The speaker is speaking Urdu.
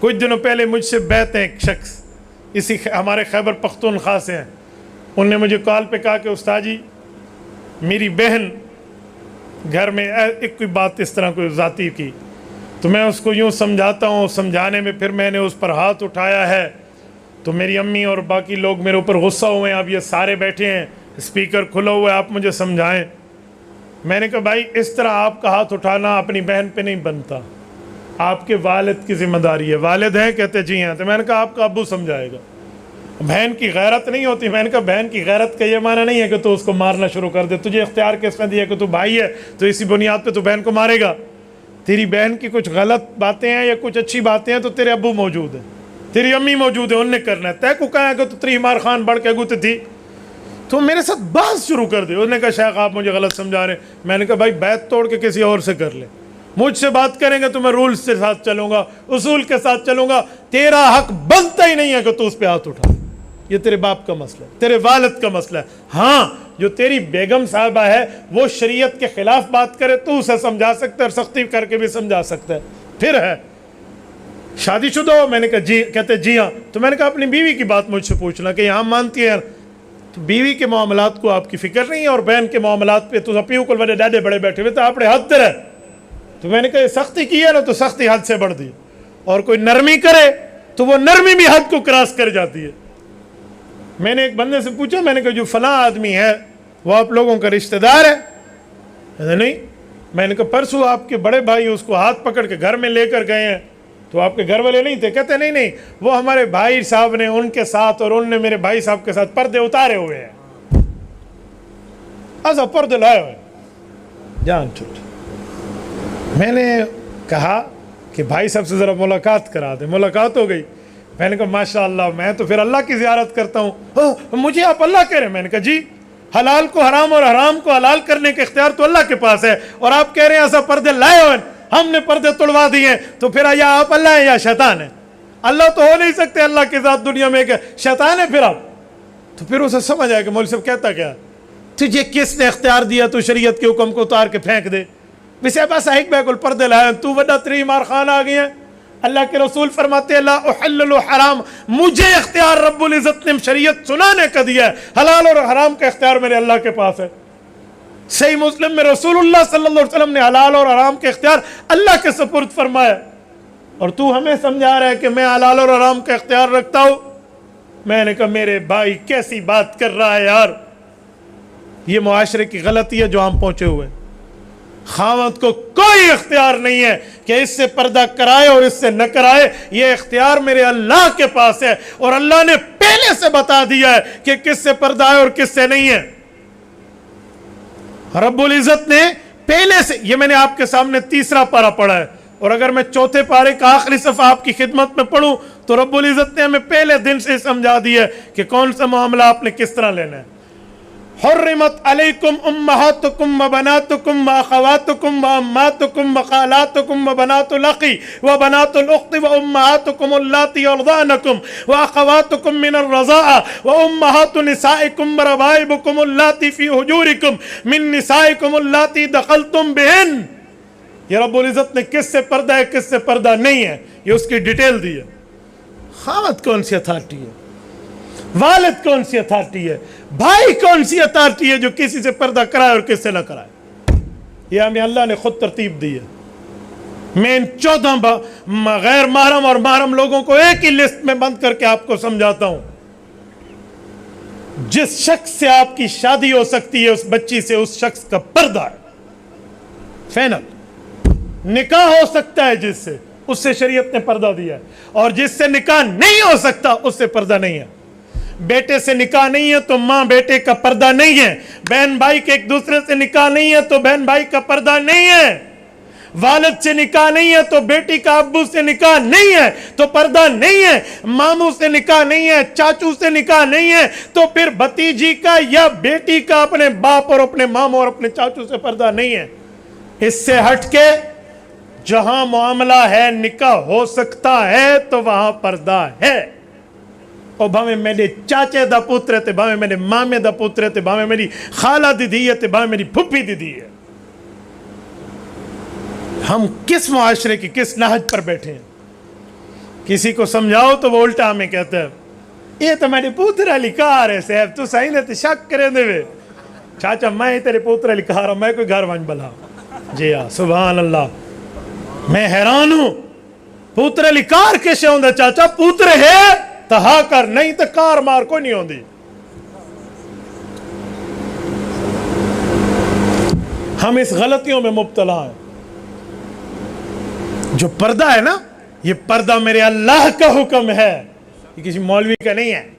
کچھ دنوں پہلے مجھ سے بیعت ایک شخص اسی ہمارے خیبر پختونخوا سے ہیں، انہوں نے مجھے کال پہ کہا کہ استاد جی میری بہن گھر میں ایک کوئی بات اس طرح کوئی ذاتی کی، تو میں اس کو یوں سمجھاتا ہوں، سمجھانے میں پھر میں نے اس پر ہاتھ اٹھایا ہے تو میری امی اور باقی لوگ میرے اوپر غصہ ہوئے ہیں، اب یہ سارے بیٹھے ہیں، اسپیکر کھلا ہوا ہے، آپ مجھے سمجھائیں۔ میں نے کہا بھائی اس طرح آپ کا ہاتھ اٹھانا اپنی بہن پہ نہیں بنتا، آپ کے والد کی ذمہ داری ہے۔ والد ہیں؟ کہتے جی ہیں۔ تو میں نے کہا آپ کا ابو سمجھائے گا، بہن کی غیرت نہیں ہوتی۔ میں نے کہا بہن کی غیرت کا یہ معنی نہیں ہے کہ تو اس کو مارنا شروع کر دے، تجھے اختیار کس نے دیا کہ تو بھائی ہے تو اسی بنیاد پہ تو بہن کو مارے گا؟ تیری بہن کی کچھ غلط باتیں ہیں یا کچھ اچھی باتیں ہیں تو تیرے ابو موجود ہیں، تیری امی موجود ہے، انہوں نے کرنا ہے۔ تے کو کہا کہ تو تری مار خان بڑھ کے گوتے تھی تو میرے ساتھ بحث شروع کر دی۔ انہوں نے کہا شیخ آپ مجھے غلط سمجھا رہے ہیں۔ میں نے کہا بھائی بیعت توڑ کے کسی اور سے کر لے، مجھ سے بات کریں گے تو میں رولز کے ساتھ چلوں گا، اصول کے ساتھ چلوں گا، تیرا حق بنتا ہی نہیں ہے کہ تو اس پہ ہاتھ اٹھا۔ یہ تیرے باپ کا مسئلہ ہے، تیرے والد کا مسئلہ ہے۔ ہاں جو تیری بیگم صاحبہ ہے وہ شریعت کے خلاف بات کرے تو اسے سمجھا سکتا ہے اور سختی کر کے بھی سمجھا سکتا ہے۔ پھر ہے شادی شدہ ہو؟ میں نے کہا جی۔ کہتے جی ہاں۔ تو میں نے کہا اپنی بیوی کی بات مجھ سے پوچھنا کہ یہاں مانتی ہے تو بیوی کے معاملات کو آپ کی فکر نہیں ہے اور بہن کے معاملات پہ تو پیو کو بڑے ڈاڈے بڑے بیٹھے ہوئے تو آپ نے حد ہے۔ تو میں نے کہا سختی کی ہے نا تو سختی حد سے بڑھ دی، اور کوئی نرمی کرے تو وہ نرمی بھی حد کو کراس کر جاتی ہے۔ میں نے ایک بندے سے پوچھا، میں نے کہا جو فلاں آدمی ہے وہ آپ لوگوں کا رشتہ دار ہے؟ نہیں۔ میں نے کہا پرسوں آپ کے بڑے بھائی اس کو ہاتھ پکڑ کے گھر میں لے کر گئے ہیں تو آپ کے گھر والے نہیں تھے؟ کہتے نہیں نہیں، وہ ہمارے بھائی صاحب نے ان کے ساتھ اور ان نے میرے بھائی صاحب کے ساتھ پردے اتارے ہوئے ہیں۔ ایسا پردے لائے ہوئے جان چھوٹ۔ میں نے کہا کہ بھائی صاحب سے ذرا ملاقات کرا دیں۔ ملاقات ہو گئی۔ میں نے کہا ماشاءاللہ میں تو پھر اللہ کی زیارت کرتا ہوں، مجھے آپ اللہ کہہ رہے ہیں؟ میں نے کہا جی حلال کو حرام اور حرام کو حلال کرنے کا اختیار تو اللہ کے پاس ہے، اور آپ کہہ رہے ہیں ایسا پردے لائے ہوئے، ہم نے پردے توڑوا دیے ہیں، تو پھر یا آپ اللہ ہیں یا شیطان ہیں۔ اللہ تو ہو نہیں سکتے اللہ کے ذات دنیا میں، کہ شیطان ہے پھر آپ؟ تو پھر اسے سمجھ آئے کہ مولوی صاحب کہتا کیا، تجھے کس نے اختیار دیا تو شریعت کے حکم کو اتار کے پھینک دے؟ ویسے بس ایک بیکل پردے لائے تو وڈا تری مار خان آ گئی ہیں۔ اللہ کے رسول فرماتے ہیں لا احلل حرام، مجھے اختیار رب العزت نے شریعت سنانے کا دیا ہے، حلال اور حرام کا اختیار میرے اللہ کے پاس ہے۔ صحیح مسلم میں رسول اللہ صلی اللہ علیہ وسلم نے حلال اور حرام کے اختیار اللہ کے سپرد فرمایا، اور تو ہمیں سمجھا رہا ہے کہ میں حلال اور حرام کا اختیار رکھتا ہوں۔ میں نے کہا میرے بھائی کیسی بات کر رہا ہے یار، یہ معاشرے کی غلطی ہے جو ہم پہنچے ہوئے۔ خاوند کو کوئی اختیار نہیں ہے کہ اس سے پردہ کرائے اور اس سے نہ کرائے، یہ اختیار میرے اللہ کے پاس ہے، اور اللہ نے پہلے سے بتا دیا ہے کہ کس سے پردہ ہے اور کس سے نہیں ہے۔ رب العزت نے پہلے سے، یہ میں نے آپ کے سامنے تیسرا پارہ پڑھا ہے، اور اگر میں چوتھے پارے کا آخری صفحہ آپ کی خدمت میں پڑھوں تو رب العزت نے ہمیں پہلے دن سے سمجھا دیا ہے کہ کون سا معاملہ آپ نے کس طرح لینا ہے۔ حرمت علیکم امہاتکم و بناتکم و اخواتکم و اماتکم و خالاتکم و بنات الاخ و بنات الاخت و امہاتکم اللاتی ارضعنکم و اخواتکم من الرضاعہ و امہات نسائکم و ربائبکم اللاتی فی حجورکم من نسائکم اللاتی دخلتم بہن۔ یہ رب العزت نے کس سے پردہ ہے کس سے پردہ نہیں ہے یہ اس کی ڈیٹیل دی ہے۔ خاوند کون سی اتھارٹی ہے، والد کون سی اتھارٹی ہے، بھائی کون سی اتھارٹی ہے جو کسی سے پردہ کرائے اور کس سے نہ کرائے؟ یہ ہمیں اللہ نے خود ترتیب دی ہے۔ میں ان 14 غیر محرم اور محرم لوگوں کو ایک ہی لسٹ میں بند کر کے آپ کو سمجھاتا ہوں۔ جس شخص سے آپ کی شادی ہو سکتی ہے اس بچی سے اس شخص کا پردہ ہے، فینل نکاح ہو سکتا ہے جس سے، اس سے شریعت نے پردہ دیا ہے، اور جس سے نکاح نہیں ہو سکتا اس سے پردہ نہیں ہے۔ بیٹے سے نکاح نہیں ہے تو ماں بیٹے کا پردہ نہیں ہے، بہن بھائی کے ایک دوسرے سے نکاح نہیں ہے تو بہن بھائی کا پردہ نہیں ہے، والد سے نکاح نہیں ہے تو بیٹی کا ابو سے نکاح نہیں ہے تو پردہ نہیں ہے، ماموں سے نکاح نہیں ہے، چاچو سے نکاح نہیں ہے تو پھر بھتیجی کا یا بیٹی کا اپنے باپ اور اپنے ماموں اور اپنے چاچو سے پردہ نہیں ہے۔ اس سے ہٹ کے جہاں معاملہ ہے نکاح ہو سکتا ہے تو وہاں پردہ ہے۔ اور بھاویں میرے چاچے دا پوترے تے، بھاویں میرے مامے دا پوترے تے، بھاویں میری خالہ دی ہے تے، بھاویں میری پھپھی دی ہے۔ ہم کس معاشرے کی کس نہج پر بیٹھے ہیں؟ کسی کو سمجھاؤ تو وہ الٹا ہمیں کہتا ہے یہ تو میرے پوترا لکھار ہے صاحب تو صحیح نے شک کریں دے وے چاچا میں تیرے پوترا لکھار ہوں میں کوئی گھر ونج بلا جی ہاں سبحان اللہ میں حیران ہوں پوترا لکھار کیسے ہوندہ چاچا پوتر ہے تہا کر نہیں تو کار مار کوئی نہیں ہوندی ہم اس غلطیوں میں مبتلا ہیں جو پردہ ہے نا یہ پردہ میرے اللہ کا حکم ہے یہ کسی مولوی کا نہیں ہے